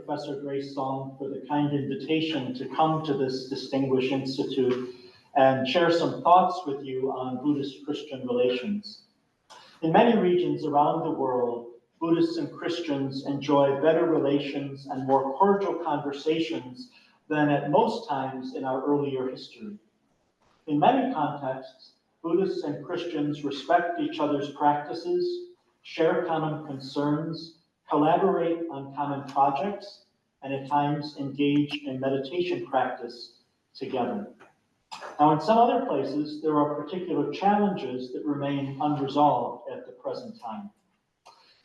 Professor Grace Song for the kind invitation to come to this distinguished institute and share some thoughts with you on Buddhist-Christian relations. In many regions around the world, Buddhists and Christians enjoy better relations and more cordial conversations than at most times in our earlier history. In many contexts, Buddhists and Christians respect each other's practices, share common concerns, collaborate on common projects, and at times engage in meditation practice together. Now, in some other places, there are particular challenges that remain unresolved at the present time.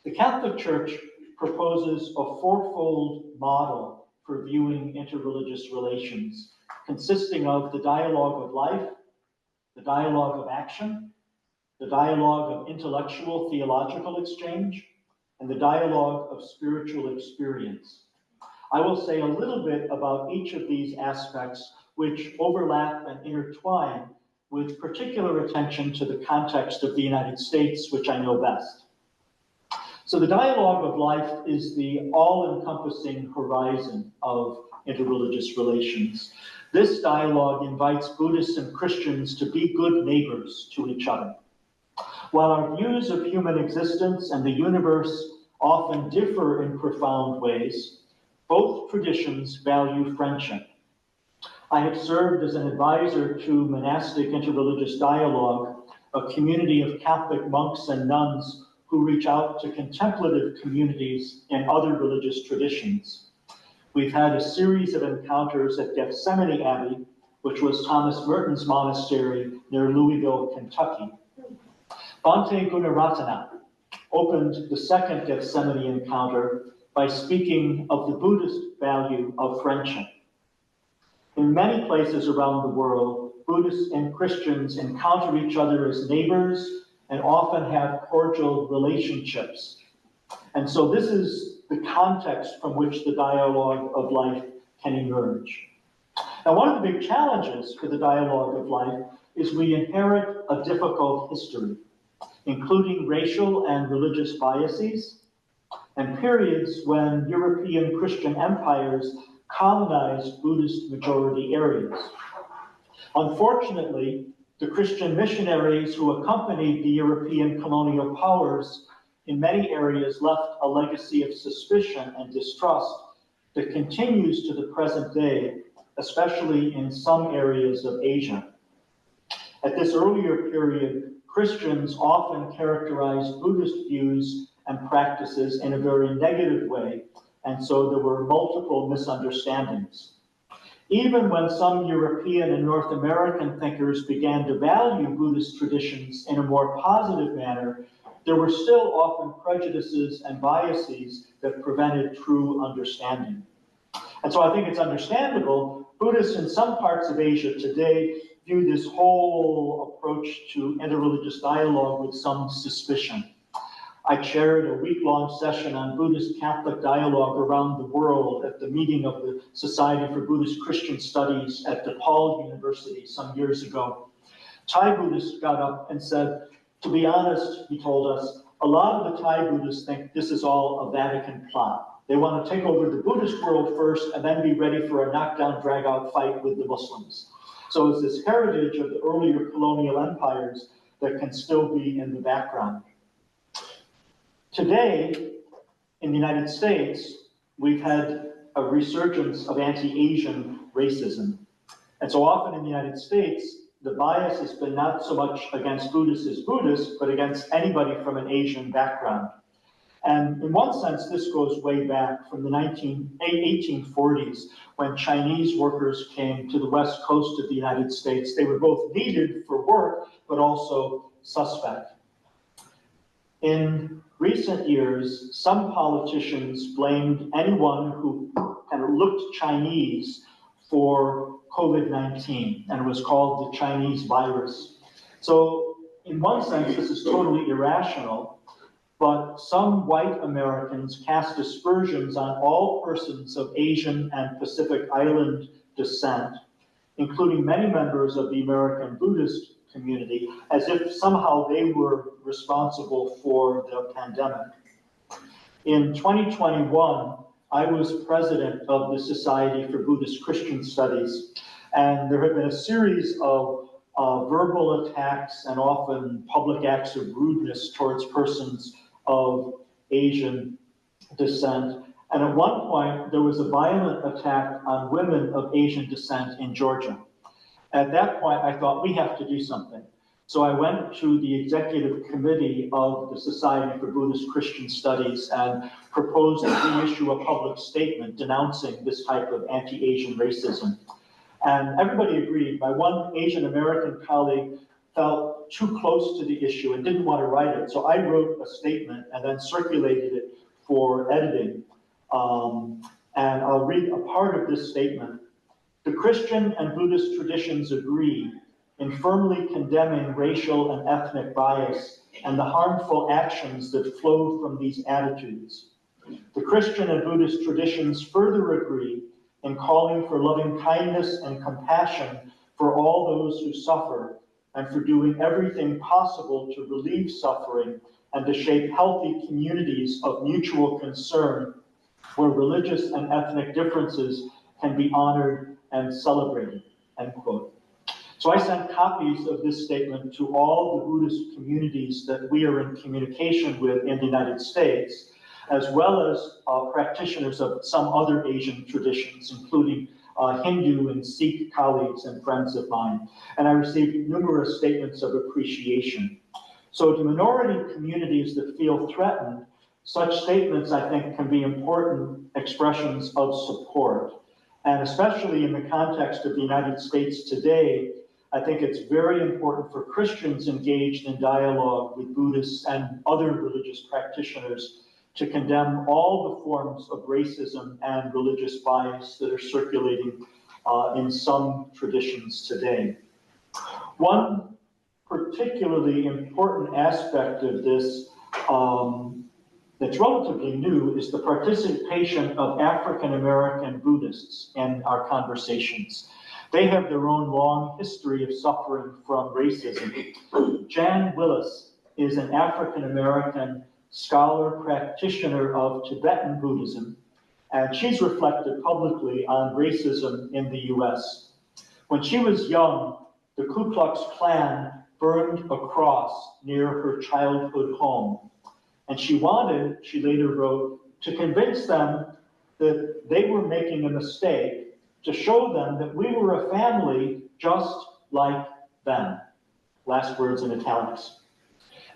The Catholic Church proposes a fourfold model for viewing interreligious relations, consisting of the dialogue of life, the dialogue of action, the dialogue of intellectual theological exchange, and the dialogue of spiritual experience. I will say a little bit about each of these aspects, which overlap and intertwine with particular attention to the context of the United States, which I know best. So the dialogue of life is the all-encompassing horizon of interreligious relations. This dialogue invites Buddhists and Christians to be good neighbors to each other. While our views of human existence and the universe often differ in profound ways, both traditions value friendship. I have served as an advisor to Monastic Interreligious Dialogue, a community of Catholic monks and nuns who reach out to contemplative communities in other religious traditions. We've had a series of encounters at Gethsemane Abbey, which was Thomas Merton's monastery near Louisville, Kentucky. Bhante Gunaratana opened the second Gethsemane encounter by speaking of the Buddhist value of friendship. In many places around the world, Buddhists and Christians encounter each other as neighbors and often have cordial relationships. And so this is the context from which the dialogue of life can emerge. Now, one of the big challenges for the dialogue of life is we inherit a difficult history, including racial and religious biases, and periods when European Christian empires colonized Buddhist majority areas. Unfortunately, the Christian missionaries who accompanied the European colonial powers in many areas left a legacy of suspicion and distrust that continues to the present day, especially in some areas of Asia. At this earlier period, Christians often characterized Buddhist views and practices in a very negative way, and so there were multiple misunderstandings. Even when some European and North American thinkers began to value Buddhist traditions in a more positive manner, there were still often prejudices and biases that prevented true understanding. And so I think it's understandable, Buddhists in some parts of Asia today view this whole approach to interreligious dialogue with some suspicion. I chaired a week-long session on Buddhist-Catholic dialogue around the world at the meeting of the Society for Buddhist-Christian Studies at DePaul University some years ago. Thai Buddhists got up and said, to be honest, he told us, a lot of the Thai Buddhists think this is all a Vatican plot. They want to take over the Buddhist world first and then be ready for a knockdown, drag-out fight with the Muslims. So it's this heritage of the earlier colonial empires that can still be in the background. Today, in the United States, we've had a resurgence of anti-Asian racism. And so often in the United States, the bias has been not so much against Buddhists as Buddhists, but against anybody from an Asian background. And in one sense, this goes way back from the 1840s, when Chinese workers came to the west coast of the United States. They were both needed for work, but also suspect. In recent years, some politicians blamed anyone who kind of looked Chinese for COVID-19, and it was called the Chinese virus. So in one sense, this is totally irrational, but some white Americans cast aspersions on all persons of Asian and Pacific Island descent, including many members of the American Buddhist community, as if somehow they were responsible for the pandemic. In 2021, I was president of the Society for Buddhist-Christian Studies, and there had been a series of verbal attacks and often public acts of rudeness towards persons of Asian descent. And at one point, there was a violent attack on women of Asian descent in Georgia. At that point, I thought, we have to do something. So I went to the executive committee of the Society for Buddhist-Christian Studies and proposed that we issue a public statement denouncing this type of anti-Asian racism. And everybody agreed. My one Asian American colleague felt too close to the issue and didn't want to write it. So I wrote a statement and then circulated it for editing. And I'll read a part of this statement. The Christian and Buddhist traditions agree in firmly condemning racial and ethnic bias and the harmful actions that flow from these attitudes. The Christian and Buddhist traditions further agree in calling for loving kindness and compassion for all those who suffer and for doing everything possible to relieve suffering and to shape healthy communities of mutual concern where religious and ethnic differences can be honored and celebrated, end quote. So I sent copies of this statement to all the Buddhist communities that we are in communication with in the United States, as well as practitioners of some other Asian traditions, including Hindu and Sikh colleagues and friends of mine. And I received numerous statements of appreciation. So to minority communities that feel threatened, such statements, I think, can be important expressions of support. And especially in the context of the United States today, I think it's very important for Christians engaged in dialogue with Buddhists and other religious practitioners to condemn all the forms of racism and religious bias that are circulating in some traditions today. One particularly important aspect of this that's relatively new is the participation of African American Buddhists in our conversations. They have their own long history of suffering from racism. Jan Willis is an African American scholar practitioner of Tibetan Buddhism, and she's reflected publicly on racism in the US. When she was young, the Ku Klux Klan burned a cross near her childhood home. And she wanted, she later wrote, to convince them that they were making a mistake, to show them that we were a family just like them. Last words in italics.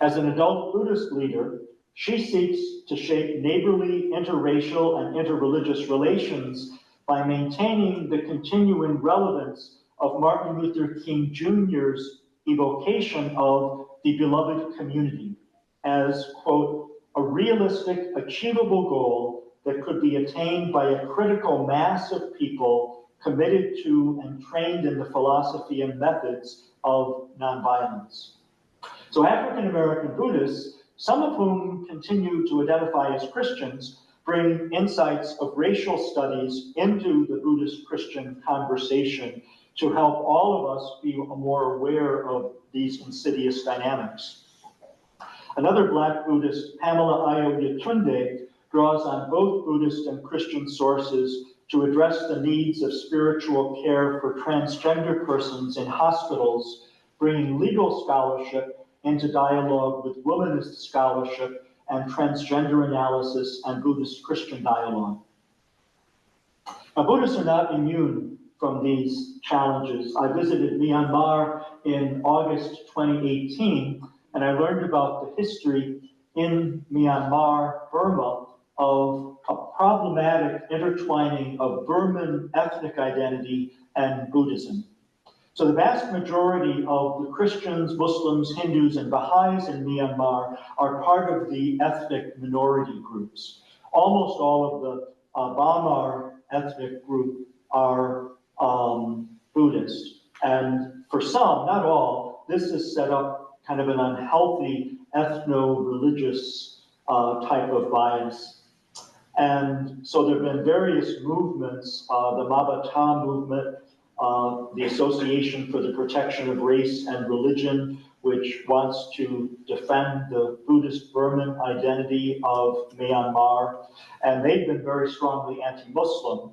As an adult Buddhist leader, she seeks to shape neighborly, interracial, and interreligious relations by maintaining the continuing relevance of Martin Luther King Jr.'s evocation of the beloved community as, quote, a realistic, achievable goal that could be attained by a critical mass of people committed to and trained in the philosophy and methods of nonviolence. So African American Buddhists, some of whom continue to identify as Christians, bring insights of racial studies into the Buddhist-Christian conversation to help all of us be more aware of these insidious dynamics. Another Black Buddhist, Pamela Ayo-Yetunde, draws on both Buddhist and Christian sources to address the needs of spiritual care for transgender persons in hospitals, bringing legal scholarship into dialogue with womanist scholarship and transgender analysis and Buddhist-Christian dialogue. Now, Buddhists are not immune from these challenges. I visited Myanmar in August 2018, and I learned about the history in Myanmar, Burma, of a problematic intertwining of Burman ethnic identity and Buddhism. So the vast majority of the Christians, Muslims, Hindus, and Baha'is in Myanmar are part of the ethnic minority groups. Almost all of the Bamar ethnic group are Buddhist. And for some, not all, this has set up kind of an unhealthy ethno-religious type of bias. And so there have been various movements, the Mabata movement, the Association for the Protection of Race and Religion, which wants to defend the Buddhist Burman identity of Myanmar, and they've been very strongly anti-Muslim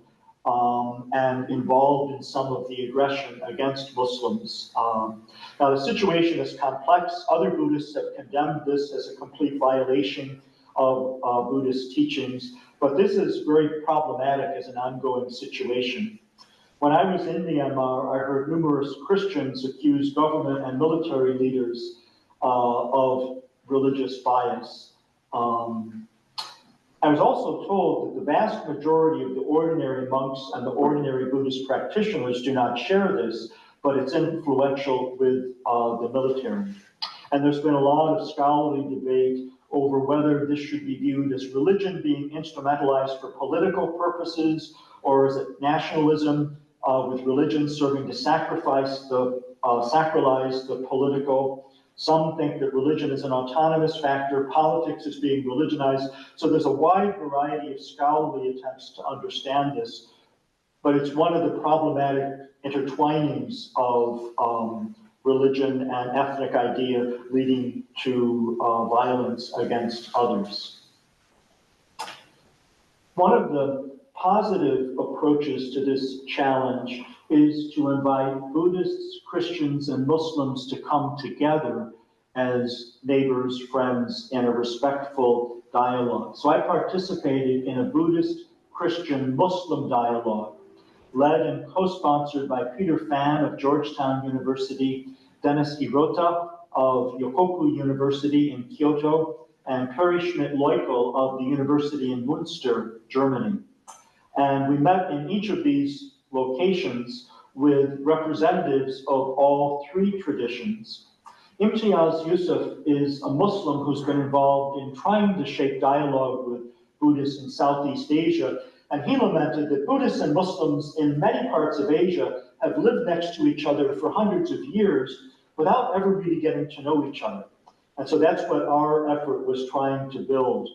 and involved in some of the aggression against Muslims. Now, the situation is complex. Other Buddhists have condemned this as a complete violation of Buddhist teachings, but this is very problematic as an ongoing situation. When I was in Myanmar, I heard numerous Christians accuse government and military leaders of religious bias. I was also told that the vast majority of the ordinary monks and the ordinary Buddhist practitioners do not share this, but it's influential with the military. And there's been a lot of scholarly debate over whether this should be viewed as religion being instrumentalized for political purposes, or is it nationalism with religion serving to sacralize the political. Some think that religion is an autonomous factor, politics is being religionized. So there's a wide variety of scholarly attempts to understand this, but it's one of the problematic intertwinings of religion and ethnic idea leading to violence against others. One of the positive approaches to this challenge is to invite Buddhists, Christians, and Muslims to come together as neighbors, friends, in a respectful dialogue. So I participated in a Buddhist, Christian, Muslim dialogue led and co-sponsored by Peter Fan of Georgetown University, Dennis Hirota of Yokoku University in Kyoto, and Perry Schmidt-Leukel of the University in Münster, Germany. And we met in each of these locations with representatives of all three traditions. Imtiaz Yusuf is a Muslim who's been involved in trying to shape dialogue with Buddhists in Southeast Asia, and he lamented that Buddhists and Muslims in many parts of Asia have lived next to each other for hundreds of years without ever really getting to know each other. And so that's what our effort was trying to build.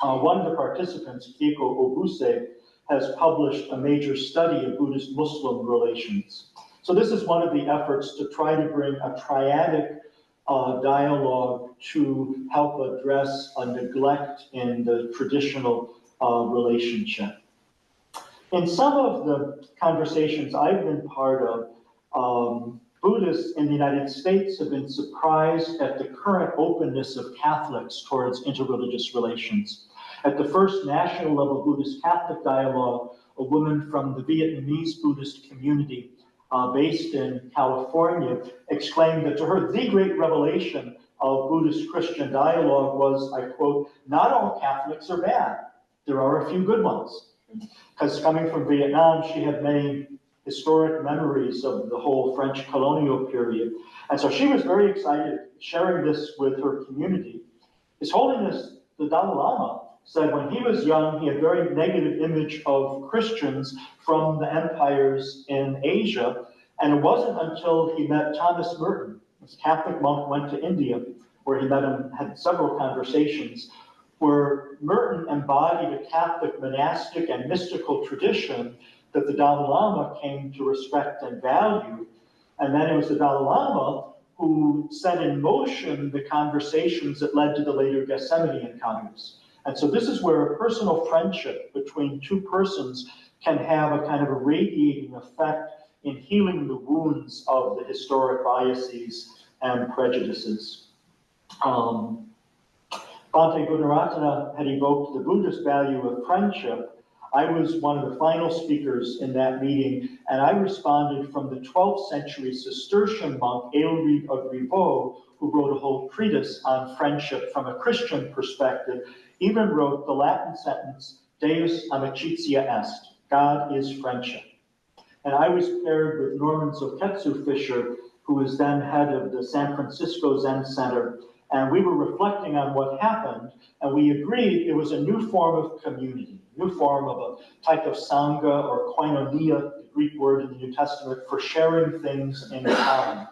One of the participants, Keiko Obuse, has published a major study of Buddhist-Muslim relations. So this is one of the efforts to try to bring a triadic dialogue to help address a neglect in the traditional relationship. In some of the conversations I've been part of, Buddhists in the United States have been surprised at the current openness of Catholics towards interreligious relations. At the first national level Buddhist-Catholic dialogue, a woman from the Vietnamese Buddhist community based in California exclaimed that to her, the great revelation of Buddhist-Christian dialogue was, I quote, "Not all Catholics are bad. There are a few good ones." Because coming from Vietnam, she had many historic memories of the whole French colonial period. And so she was very excited sharing this with her community. His Holiness, the Dalai Lama, said when he was young, he had a very negative image of Christians from the empires in Asia. And it wasn't until he met Thomas Merton, this Catholic monk, went to India, where he met him, had several conversations, where Merton embodied a Catholic monastic and mystical tradition that the Dalai Lama came to respect and value. And then it was the Dalai Lama who set in motion the conversations that led to the later Gethsemane encounters. And so this is where a personal friendship between two persons can have a kind of a radiating effect in healing the wounds of the historic biases and prejudices. Bhante Gunaratana had evoked the Buddhist value of friendship. I was one of the final speakers in that meeting, and I responded from the 12th century Cistercian monk Aelred of Rievaulx, who wrote a whole treatise on friendship from a Christian perspective, even wrote the Latin sentence, Deus amicitia est, God is friendship. And I was paired with Norman Zoketsu Fisher, who was then head of the San Francisco Zen Center, and we were reflecting on what happened, and we agreed it was a new form of community, new form of a type of sangha or koinonia, the Greek word in the New Testament, for sharing things in common.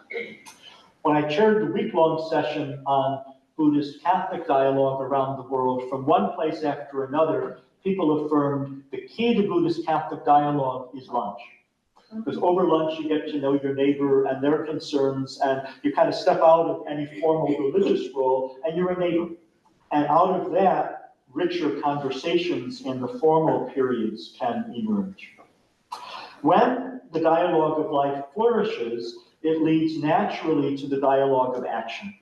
When I chaired the week-long session on Buddhist-Catholic dialogue around the world, from one place after another, people affirmed the key to Buddhist-Catholic dialogue is lunch. because over lunch you get to know your neighbor and their concerns, and you kind of step out of any formal religious role, and you're a neighbor. And out of that, richer conversations in the formal periods can emerge. When the dialogue of life flourishes, it leads naturally to the dialogue of action.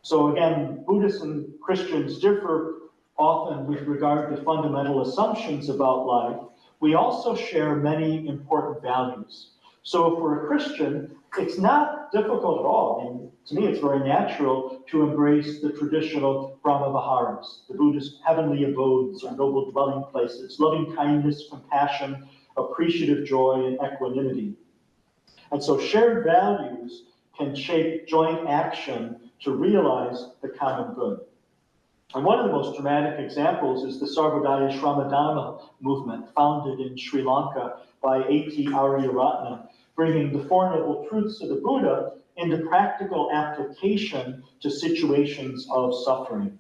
So again, Buddhists and Christians differ often with regard to fundamental assumptions about life. We also share many important values. So for a Christian, it's not difficult at all. I mean, to me, it's very natural to embrace the traditional Brahma-viharas, the Buddhist heavenly abodes or noble dwelling places, loving kindness, compassion, appreciative joy, and equanimity. And so shared values can shape joint action to realize the common good. And one of the most dramatic examples is the Sarvodaya Shramadharma movement, founded in Sri Lanka by A.T. Aryaratna, bringing the Four Noble Truths of the Buddha into practical application to situations of suffering.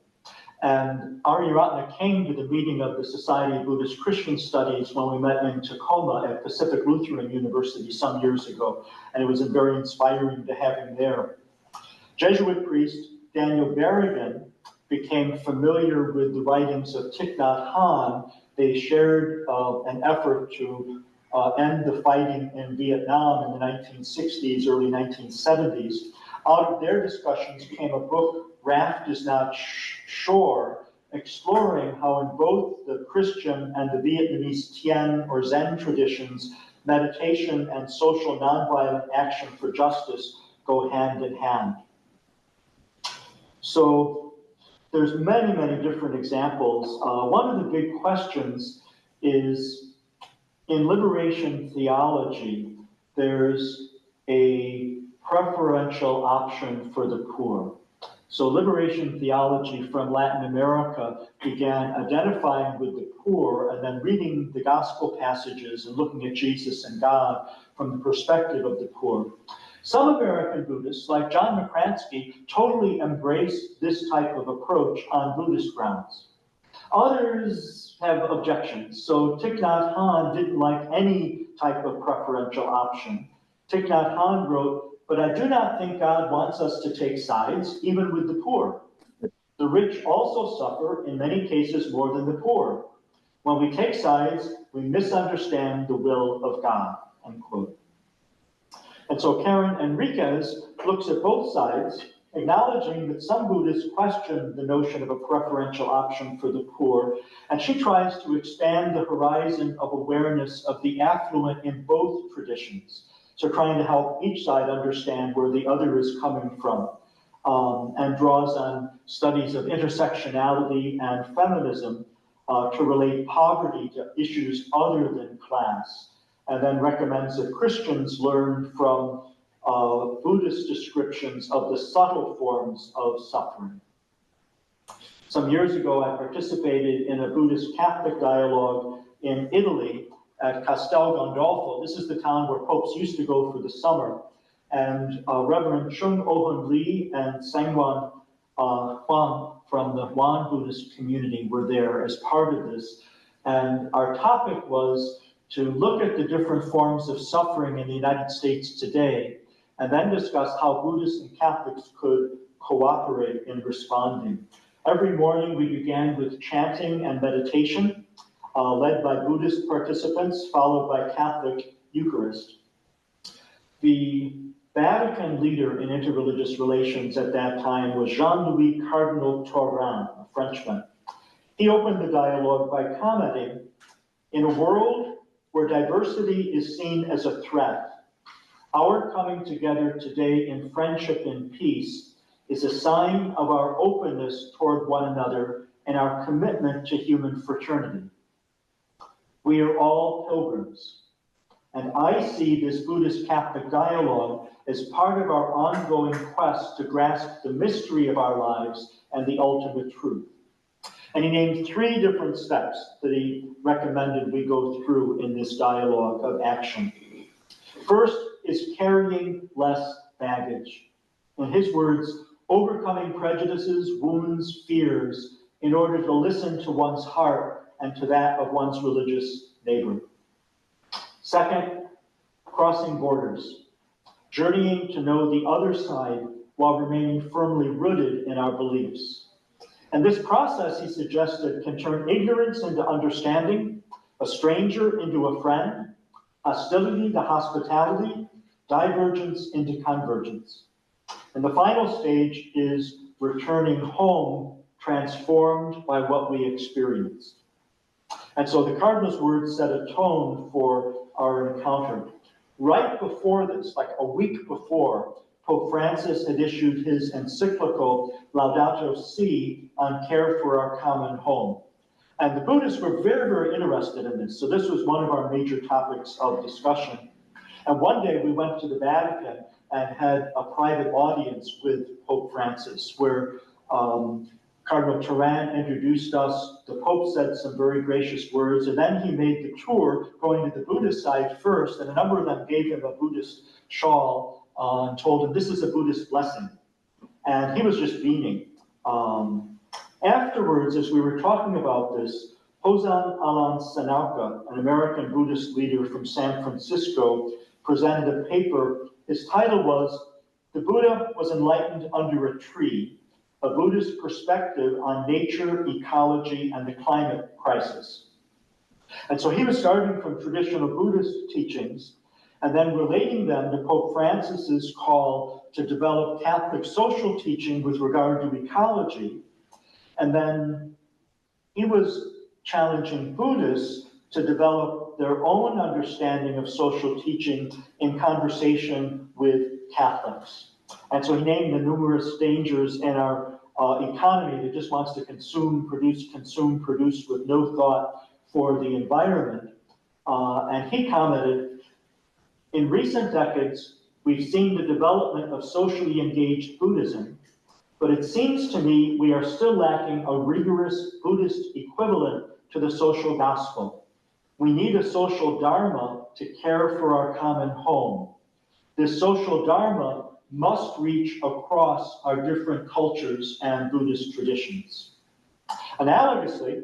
And Aryaratna came to the meeting of the Society of Buddhist-Christian Studies when we met in Tacoma at Pacific Lutheran University some years ago, and it was very inspiring to have him there. Jesuit priest Daniel Berrigan became familiar with the writings of Thich Nhat Hanh. They shared an effort to end the fighting in Vietnam in the 1960s, early 1970s. Out of their discussions came a book, Raft is Not Shore, exploring how in both the Christian and the Vietnamese Tien or Zen traditions, meditation and social nonviolent action for justice go hand in hand. So there's many, many different examples. One of the big questions is, in liberation theology, there's a preferential option for the poor. So liberation theology from Latin America began identifying with the poor and then reading the gospel passages and looking at Jesus and God from the perspective of the poor. Some American Buddhists, like John McCransky, totally embrace this type of approach on Buddhist grounds. Others have objections. So Thich Nhat Hanh didn't like any type of preferential option. Thich Nhat Hanh wrote, "But I do not think God wants us to take sides, even with the poor. The rich also suffer, in many cases, more than the poor. When we take sides, we misunderstand the will of God," unquote. And so Karen Enriquez looks at both sides, acknowledging that some Buddhists question the notion of a preferential option for the poor, and she tries to expand the horizon of awareness of the affluent in both traditions. So trying to help each side understand where the other is coming from, and draws on studies of intersectionality and feminism to relate poverty to issues other than class, and then recommends that Christians learn from Buddhist descriptions of the subtle forms of suffering. Some years ago, I participated in a Buddhist Catholic dialogue in Italy at Castel Gandolfo. This is the town where popes used to go for the summer. And Reverend Chung Oh-Hun Lee and Sangwan Huang from the Wan Buddhist community were there as part of this. And our topic was to look at the different forms of suffering in the United States today, and then discuss how Buddhists and Catholics could cooperate in responding. Every morning we began with chanting and meditation, led by Buddhist participants, followed by Catholic Eucharist. The Vatican leader in interreligious relations at that time was Jean-Louis Cardinal Taurin, a Frenchman. He opened the dialogue by commenting, "In a world where diversity is seen as a threat, our coming together today in friendship and peace is a sign of our openness toward one another and our commitment to human fraternity. We are all pilgrims, and I see this Buddhist-Catholic dialogue as part of our ongoing quest to grasp the mystery of our lives and the ultimate truth." And he named 3 different steps that he recommended we go through in this dialogue of action. First is carrying less baggage. In his words, overcoming prejudices, wounds, fears, in order to listen to one's heart and to that of one's religious neighbor. Second, crossing borders, journeying to know the other side while remaining firmly rooted in our beliefs. And this process, he suggested, can turn ignorance into understanding, a stranger into a friend, hostility to hospitality, divergence into convergence. And the final stage is returning home, transformed by what we experienced. And so the Cardinal's words set a tone for our encounter. Right before this, like a week before, Pope Francis had issued his encyclical Laudato Si on care for our common home. And the Buddhists were very, very interested in this. So this was one of our major topics of discussion. And one day we went to the Vatican and had a private audience with Pope Francis, where Cardinal Turan introduced us. The Pope said some very gracious words, and then he made the tour, going to the Buddhist side first, and a number of them gave him a Buddhist shawl and told him this is a Buddhist blessing. And he was just beaming. Afterwards, as we were talking about this, Hosan Alan Sanauka, an American Buddhist leader from San Francisco, presented a paper. His title was, "The Buddha was enlightened under a tree, a Buddhist perspective on nature, ecology, and the climate crisis." And so he was starting from traditional Buddhist teachings and then relating them to Pope Francis's call to develop Catholic social teaching with regard to ecology. And then he was challenging Buddhists to develop their own understanding of social teaching in conversation with Catholics. And so he named the numerous dangers in our economy that just wants to consume, produce with no thought for the environment. And he commented, "In recent decades, we've seen the development of socially engaged Buddhism, but it seems to me we are still lacking a rigorous Buddhist equivalent to the social gospel. We need a social dharma to care for our common home. This social dharma must reach across our different cultures and Buddhist traditions." Analogously,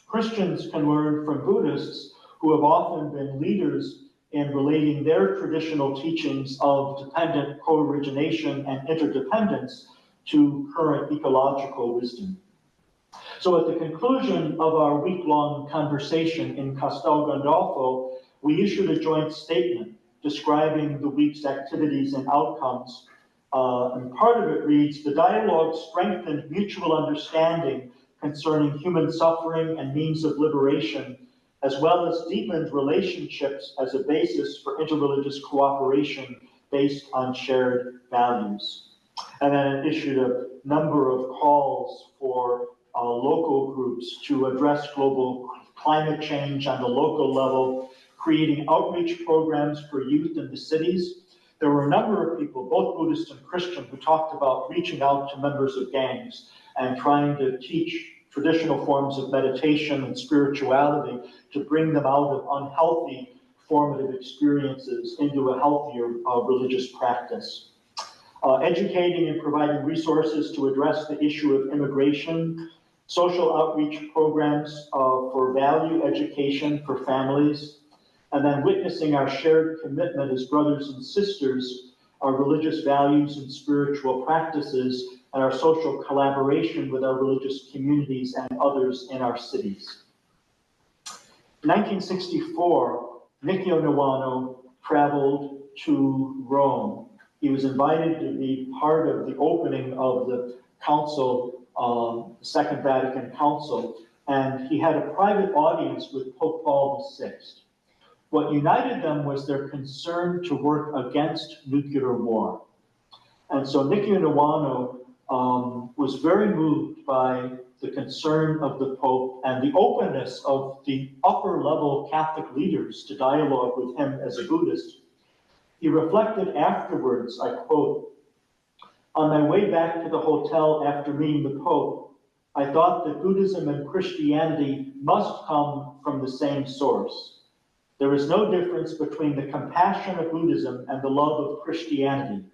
Christians can learn from Buddhists who have often been leaders in relating their traditional teachings of dependent co-origination and interdependence to current ecological wisdom. So at the conclusion of our week-long conversation in Castel Gandolfo, we issued a joint statement describing the week's activities and outcomes. And part of it reads, "The dialogue strengthened mutual understanding concerning human suffering and means of liberation, as well as deepened relationships as a basis for interreligious cooperation based on shared values." And then it issued a number of calls for local groups to address global climate change on the local level, creating outreach programs for youth in the cities. There were a number of people, both Buddhist and Christian, who talked about reaching out to members of gangs and trying to teach traditional forms of meditation and spirituality to bring them out of unhealthy formative experiences into a healthier religious practice. Educating and providing resources to address the issue of immigration, social outreach programs for value education for families, and then witnessing our shared commitment as brothers and sisters, our religious values and spiritual practices, and our social collaboration with our religious communities and others in our cities. In 1964, Nikio Nwano traveled to Rome. He was invited to be part of the opening of the council, the Second Vatican Council, and he had a private audience with Pope Paul VI. What united them was their concern to work against nuclear war. And so Nikio Nwano was very moved by the concern of the Pope and the openness of the upper level Catholic leaders to dialogue with him as a Buddhist. He reflected afterwards, I quote, "On my way back to the hotel after meeting the Pope, I thought that Buddhism and Christianity must come from the same source. There is no difference between the compassion of Buddhism and the love of Christianity.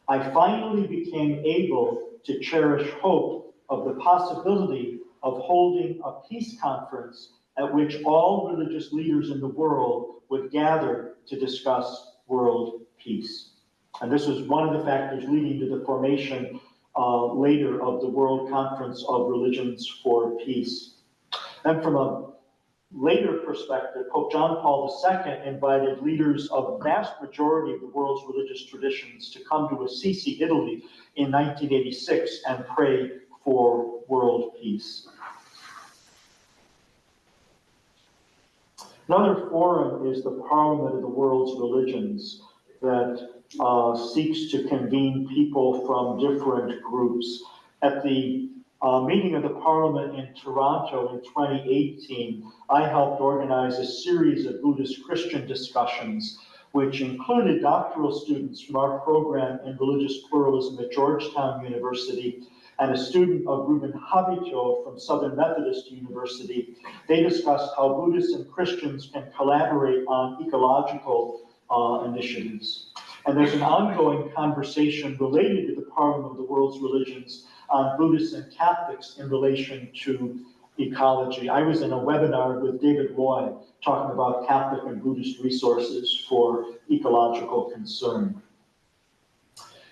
I finally became able to cherish hope of the possibility of holding a peace conference at which all religious leaders in the world would gather to discuss world peace. And this was one of the factors leading to the formation later of the World Conference of Religions for Peace. And from a later perspective, Pope John Paul II invited leaders of the vast majority of the world's religious traditions to come to Assisi, Italy in 1986 and pray for world peace. Another forum is the Parliament of the World's Religions that seeks to convene people from different groups. At the meeting of the Parliament in Toronto in 2018, I helped organize a series of Buddhist-Christian discussions, which included doctoral students from our program in Religious Pluralism at Georgetown University and a student of Ruben Habito from Southern Methodist University. They discussed how Buddhists and Christians can collaborate on ecological initiatives. And there's an ongoing conversation related to the Parliament of the World's Religions on Buddhists and Catholics in relation to ecology. I was in a webinar with David Loy talking about Catholic and Buddhist resources for ecological concern.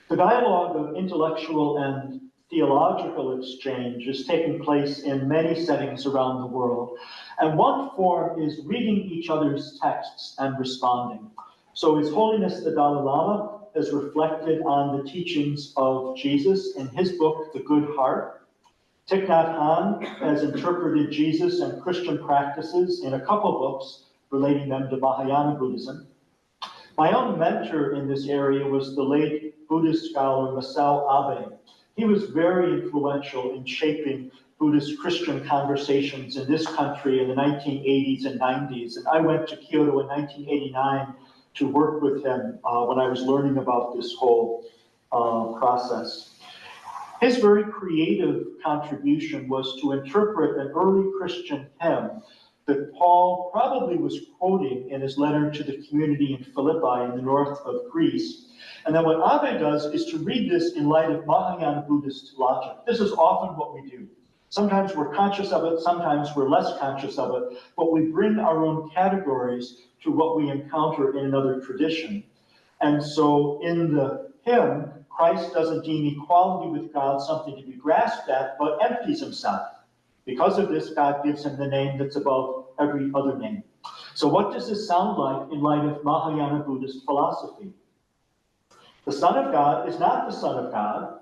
The dialogue of intellectual and theological exchange is taking place in many settings around the world. And one form is reading each other's texts and responding. So His Holiness the Dalai Lama has reflected on the teachings of Jesus in his book, The Good Heart. Thich Nhat Hanh has interpreted Jesus and Christian practices in a couple books relating them to Mahayana Buddhism. My own mentor in this area was the late Buddhist scholar Masao Abe. He was very influential in shaping Buddhist-Christian conversations in this country in the 1980s and 90s. And I went to Kyoto in 1989 to work with him when I was learning about this whole process. His very creative contribution was to interpret an early Christian hymn that Paul probably was quoting in his letter to the community in Philippi in the north of Greece. And then what Abe does is to read this in light of Mahayana Buddhist logic. This is often what we do. Sometimes we're conscious of it, sometimes we're less conscious of it, but we bring our own categories to what we encounter in another tradition. And so in the hymn, Christ doesn't deem equality with God something to be grasped at, but empties himself. Because of this, God gives him the name that's above every other name. So what does this sound like in light of Mahayana Buddhist philosophy? The Son of God is not the Son of God,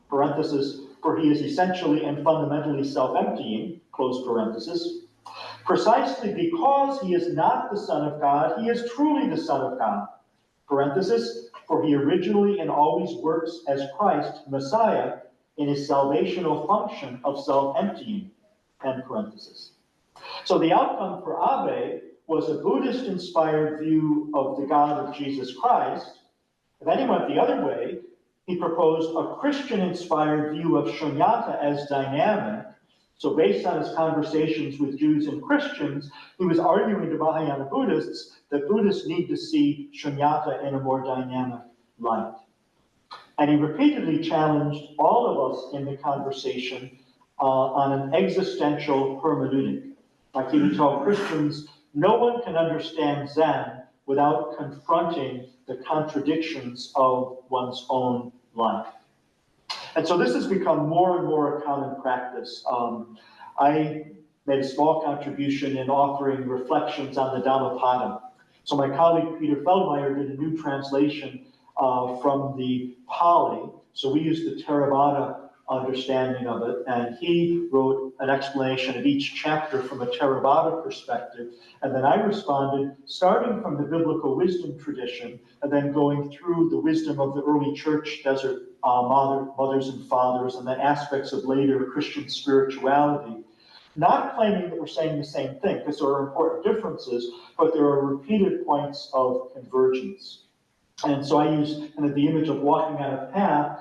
parenthesis, for he is essentially and fundamentally self-emptying, close parenthesis. Precisely because he is not the Son of God, he is truly the Son of God, parenthesis, for he originally and always works as Christ, Messiah, in his salvational function of self-emptying, end parenthesis. So the outcome for Abe was a Buddhist-inspired view of the God of Jesus Christ. And then he went the other way. He proposed a Christian-inspired view of shunyata as dynamic. So based on his conversations with Jews and Christians, he was arguing to Mahayana Buddhists that Buddhists need to see shunyata in a more dynamic light. And he repeatedly challenged all of us in the conversation on an existential hermeneutic. Like he would tell Christians, no one can understand Zen without confronting the contradictions of one's own life. And so this has become more and more a common practice. I made a small contribution in offering reflections on the Dhammapada. So my colleague Peter Feldmeier did a new translation from the Pali. So we use the Theravada understanding of it, and he wrote an explanation of each chapter from a Theravada perspective, and then I responded starting from the biblical wisdom tradition and then going through the wisdom of the early church desert mothers and fathers and then aspects of later Christian spirituality, not claiming that we're saying the same thing, because there are important differences, but there are repeated points of convergence. And so I use kind of the image of walking on a path.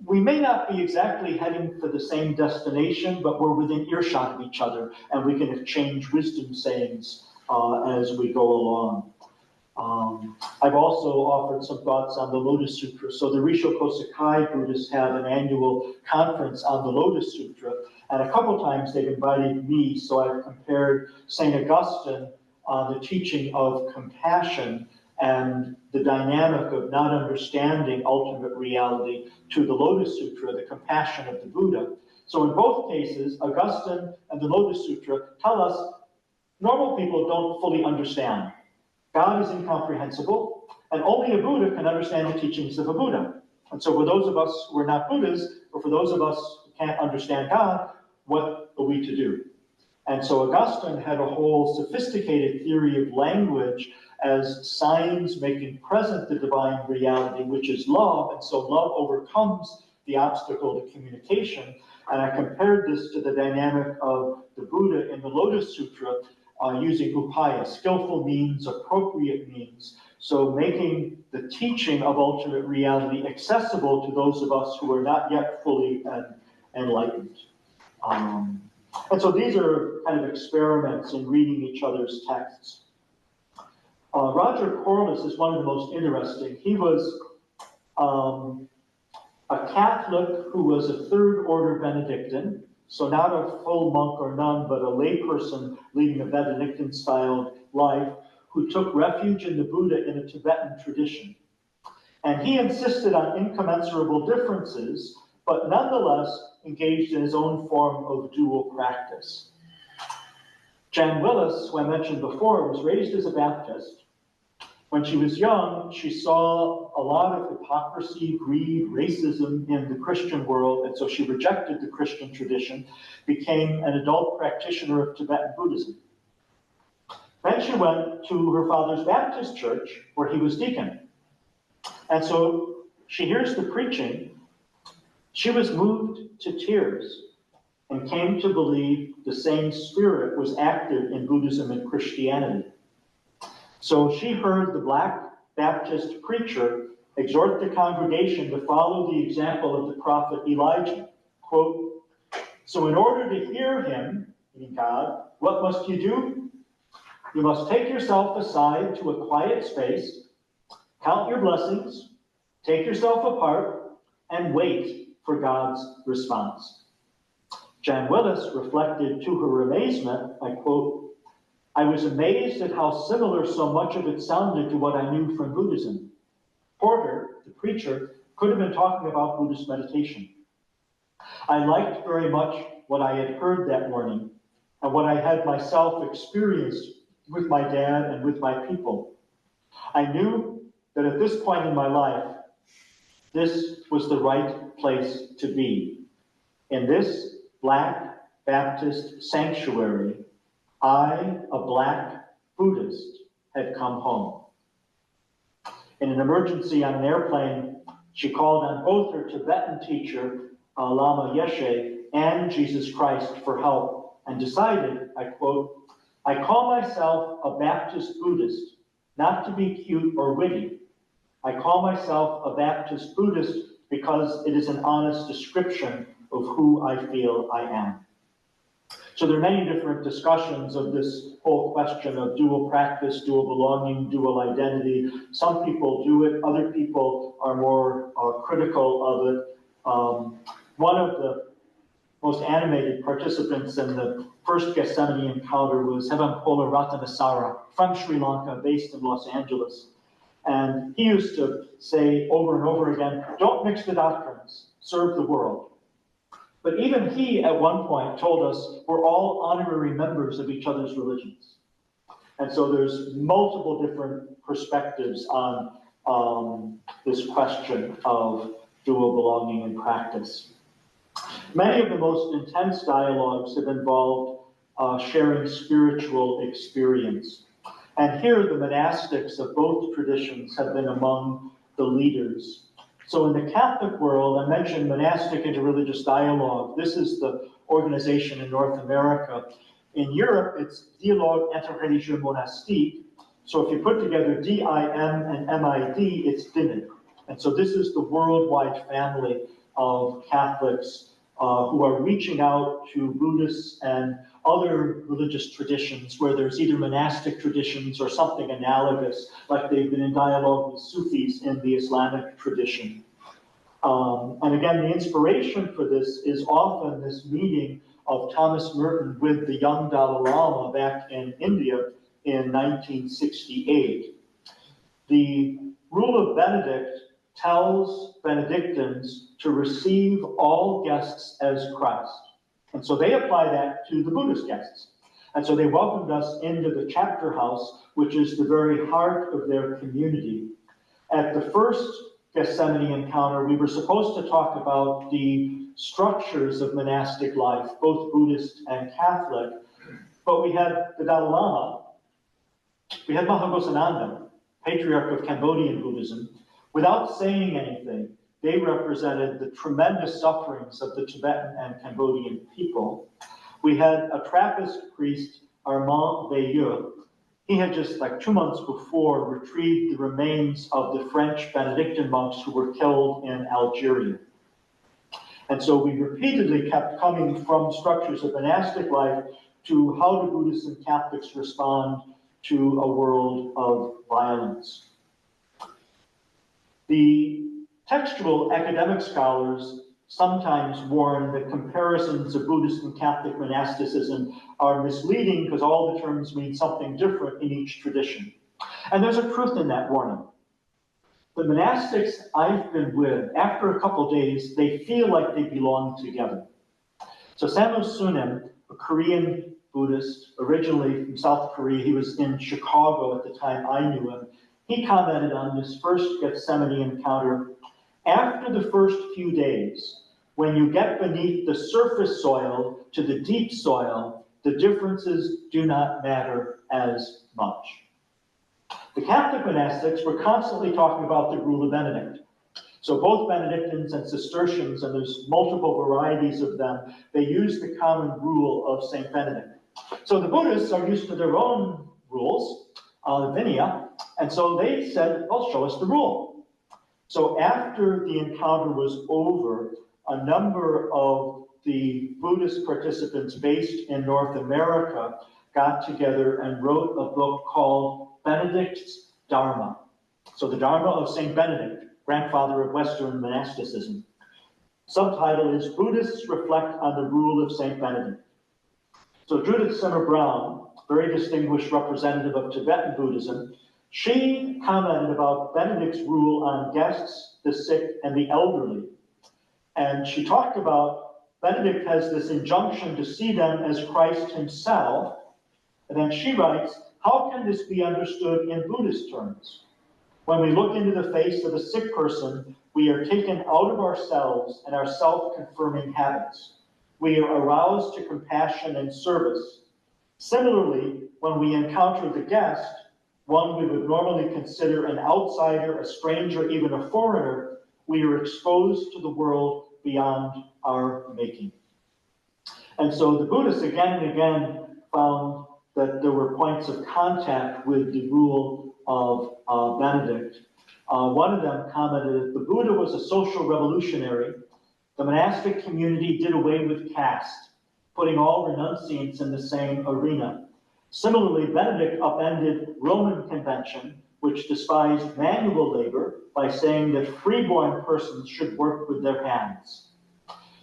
We may not be exactly heading for the same destination, but we're within earshot of each other, and we can exchange wisdom sayings as we go along. I've also offered some thoughts on the Lotus Sutra. So the Rishokoku Sakai Buddhists have an annual conference on the Lotus Sutra, and a couple times they've invited me, so I've compared St. Augustine on the teaching of compassion and the dynamic of not understanding ultimate reality to the Lotus Sutra, the compassion of the Buddha. So in both cases, Augustine and the Lotus Sutra tell us normal people don't fully understand. God is incomprehensible, and only a Buddha can understand the teachings of a Buddha. And so for those of us who are not Buddhas, or for those of us who can't understand God, what are we to do? And so Augustine had a whole sophisticated theory of language as signs making present the divine reality, which is love, and so love overcomes the obstacle to communication. And I compared this to the dynamic of the Buddha in the Lotus Sutra, using upaya, skillful means, appropriate means. So making the teaching of ultimate reality accessible to those of us who are not yet fully enlightened. And so these are kind of experiments in reading each other's texts. Roger Corliss is one of the most interesting. He was a Catholic who was a third order Benedictine, so not a full monk or nun, but a layperson leading a Benedictine-styled life, who took refuge in the Buddha in a Tibetan tradition. And he insisted on incommensurable differences, but nonetheless engaged in his own form of dual practice. Jan Willis, who I mentioned before, was raised as a Baptist. When she was young, she saw a lot of hypocrisy, greed, racism in the Christian world, and so she rejected the Christian tradition, became an adult practitioner of Tibetan Buddhism. Then she went to her father's Baptist church, where he was deacon. And so she hears the preaching. She was moved to tears and came to believe the same spirit was active in Buddhism and Christianity. So she heard the Black Baptist preacher exhort the congregation to follow the example of the prophet Elijah. Quote, "So in order to hear him," meaning God, "what must you do? You must take yourself aside to a quiet space, count your blessings, take yourself apart, and wait for God's response." Jan Willis reflected to her amazement, I quote, "I was amazed at how similar so much of it sounded to what I knew from Buddhism. Porter, the preacher, could have been talking about Buddhist meditation. I liked very much what I had heard that morning and what I had myself experienced with my dad and with my people. I knew that at this point in my life, this was the right place to be. In this Black Baptist sanctuary, I, a Black Buddhist, had come home." In an emergency on an airplane, she called on both her Tibetan teacher, Lama Yeshe, and Jesus Christ for help, and decided, I quote, "I call myself a Baptist Buddhist, not to be cute or witty. I call myself a Baptist Buddhist because it is an honest description of who I feel I am." So there are many different discussions of this whole question of dual practice, dual belonging, dual identity. Some people do it, other people are more critical of it. One of the most animated participants in the first Gethsemane encounter was Hevampola Ratanasara from Sri Lanka, based in Los Angeles. And he used to say over and over again, "Don't mix the doctrines, serve the world." But even he, at one point, told us we're all honorary members of each other's religions. And so there's multiple different perspectives on this question of dual belonging and practice. Many of the most intense dialogues have involved sharing spiritual experience. And here the monastics of both traditions have been among the leaders. So in the Catholic world, I mentioned Monastic Interreligious Dialogue. This is the organization in North America. In Europe, it's Dialogue Interreligieux Monastique. So if you put together DIM and MID, it's DIMID. And so this is the worldwide family of Catholics who are reaching out to Buddhists and other religious traditions where there's either monastic traditions or something analogous, like they've been in dialogue with Sufis in the Islamic tradition. And again, the inspiration for this is often this meeting of Thomas Merton with the young Dalai Lama back in India in 1968. the rule of Benedict tells Benedictines to receive all guests as Christ. And so they apply that to the Buddhist guests. And so they welcomed us into the chapter house, which is the very heart of their community. At the first Gethsemane encounter, we were supposed to talk about the structures of monastic life, both Buddhist and Catholic, but we had the Dalai Lama, we had Mahagosananda, patriarch of Cambodian Buddhism. Without saying anything, they represented the tremendous sufferings of the Tibetan and Cambodian people. We had a Trappist priest, Armand Veilleux. He had just like 2 months before retrieved the remains of the French Benedictine monks who were killed in Algeria. And so we repeatedly kept coming from structures of monastic life to how do Buddhists and Catholics respond to a world of violence. The textual academic scholars sometimes warn that comparisons of Buddhist and Catholic monasticism are misleading because all the terms mean something different in each tradition. And there's a truth in that warning. The monastics I've been with, after a couple days, they feel like they belong together. So Sammo Sunim, a Korean Buddhist, originally from South Korea, he was in Chicago at the time I knew him. He commented on this first Gethsemane encounter. After the first few days, when you get beneath the surface soil to the deep soil, the differences do not matter as much. The Catholic monastics were constantly talking about the rule of Benedict. So both Benedictines and Cistercians, and there's multiple varieties of them, they use the common rule of St. Benedict. So the Buddhists are used to their own rules, Vinaya, and so they said, well, show us the rule. So after the encounter was over, a number of the Buddhist participants based in North America got together and wrote a book called Benedict's Dharma. So the Dharma of St. Benedict, grandfather of Western monasticism. Subtitle is Buddhists Reflect on the Rule of St. Benedict. So Judith Simmer Brown, very distinguished representative of Tibetan Buddhism, she commented about Benedict's rule on guests, the sick, and the elderly. And she talked about Benedict has this injunction to see them as Christ himself. And then she writes, how can this be understood in Buddhist terms? When we look into the face of a sick person, we are taken out of ourselves and our self-confirming habits. We are aroused to compassion and service. Similarly, when we encounter the guest, one we would normally consider an outsider, a stranger, even a foreigner, we are exposed to the world beyond our making. And so the Buddhists again and again found that there were points of contact with the rule of Benedict. One of them commented, the Buddha was a social revolutionary. The monastic community did away with caste, putting all renunciants in the same arena. Similarly, Benedict upended Roman convention, which despised manual labor by saying that freeborn persons should work with their hands.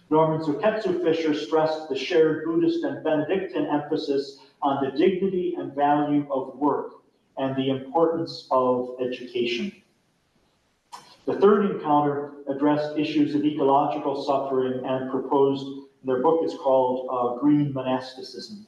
Norman Zuketsu Fisher stressed the shared Buddhist and Benedictine emphasis on the dignity and value of work and the importance of education. The third encounter addressed issues of ecological suffering and proposed, their book is called Green Monasticism.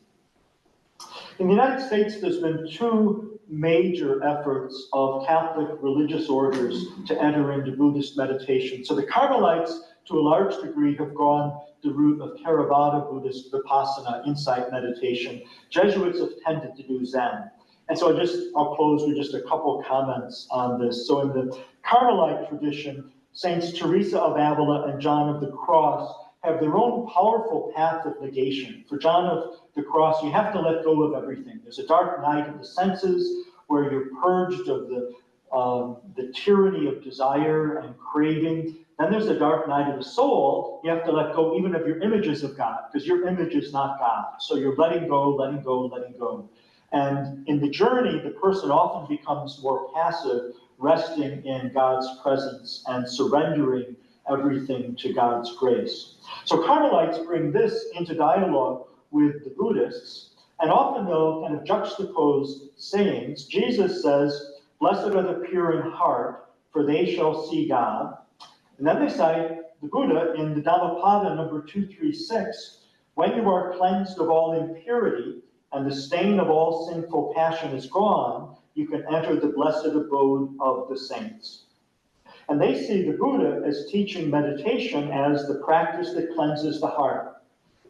In the United States, there's been two major efforts of Catholic religious orders to enter into Buddhist meditation. So the Carmelites, to a large degree, have gone the route of Theravada Buddhist Vipassana, insight meditation. Jesuits have tended to do Zen. And so I'll close with just a couple comments on this. So in the Carmelite tradition, Saints Teresa of Avila and John of the Cross have their own powerful path of negation. For John of the Cross, you have to let go of everything. There's a dark night of the senses where you're purged of the tyranny of desire and craving. Then there's the dark night of the soul. You have to let go even of your images of God, because your image is not God. So you're letting go, letting go, letting go. And in the journey, the person often becomes more passive, resting in God's presence and surrendering everything to God's grace. So Carmelites bring this into dialogue with the Buddhists, and often they'll kind of juxtapose sayings. Jesus says, Blessed are the pure in heart, for they shall see God. And then they cite the Buddha in the Dhammapada number 236, when you are cleansed of all impurity and the stain of all sinful passion is gone, you can enter the blessed abode of the saints. And they see the Buddha as teaching meditation as the practice that cleanses the heart.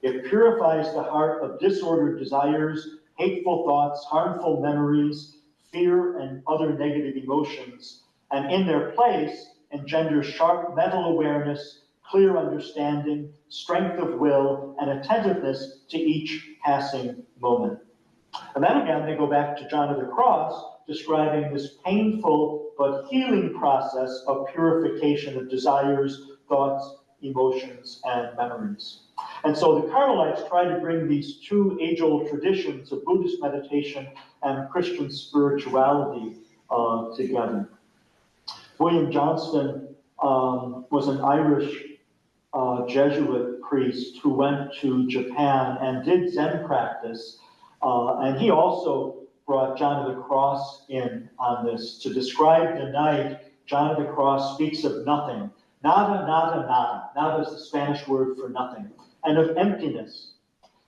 It purifies the heart of disordered desires, hateful thoughts, harmful memories, fear, and other negative emotions, and in their place engenders sharp mental awareness, clear understanding, strength of will, and attentiveness to each passing moment. And then again, they go back to John of the Cross, describing this painful but healing process of purification of desires, thoughts, emotions, and memories. And so the Carmelites try to bring these two age-old traditions of Buddhist meditation and Christian spirituality together. William Johnston was an Irish Jesuit priest who went to Japan and did Zen practice, and he also brought John of the Cross in on this. To describe the night, John of the Cross speaks of nothing. Nada, nada, nada. Nada is the Spanish word for nothing. And of emptiness.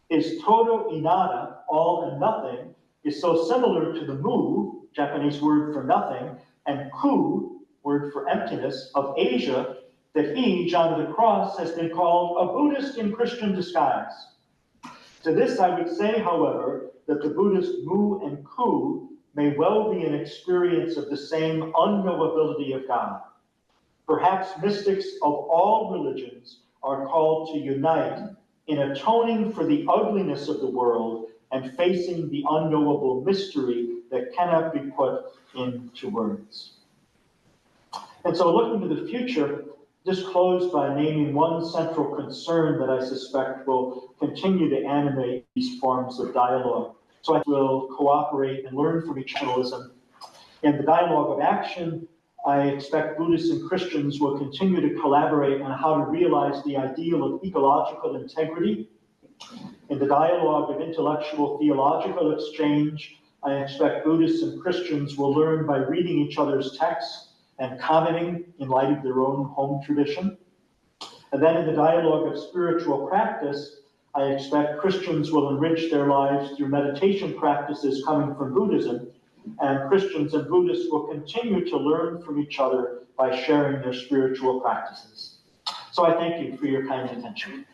His todo y nada, all and nothing, is so similar to the mu, Japanese word for nothing, and ku, word for emptiness, of Asia, that he, John of the Cross, has been called a Buddhist in Christian disguise. To this I would say, however, that the Buddhist mu and ku may well be an experience of the same unknowability of God. Perhaps mystics of all religions are called to unite in atoning for the ugliness of the world and facing the unknowable mystery that cannot be put into words. And so looking to the future, just close by naming one central concern that I suspect will continue to animate these forms of dialogue. So I will cooperate and learn from each other. In the dialogue of action, I expect Buddhists and Christians will continue to collaborate on how to realize the ideal of ecological integrity. In the dialogue of intellectual theological exchange, I expect Buddhists and Christians will learn by reading each other's texts and commenting in light of their own home tradition. And then in the dialogue of spiritual practice, I expect Christians will enrich their lives through meditation practices coming from Buddhism, and Christians and Buddhists will continue to learn from each other by sharing their spiritual practices. So I thank you for your kind attention.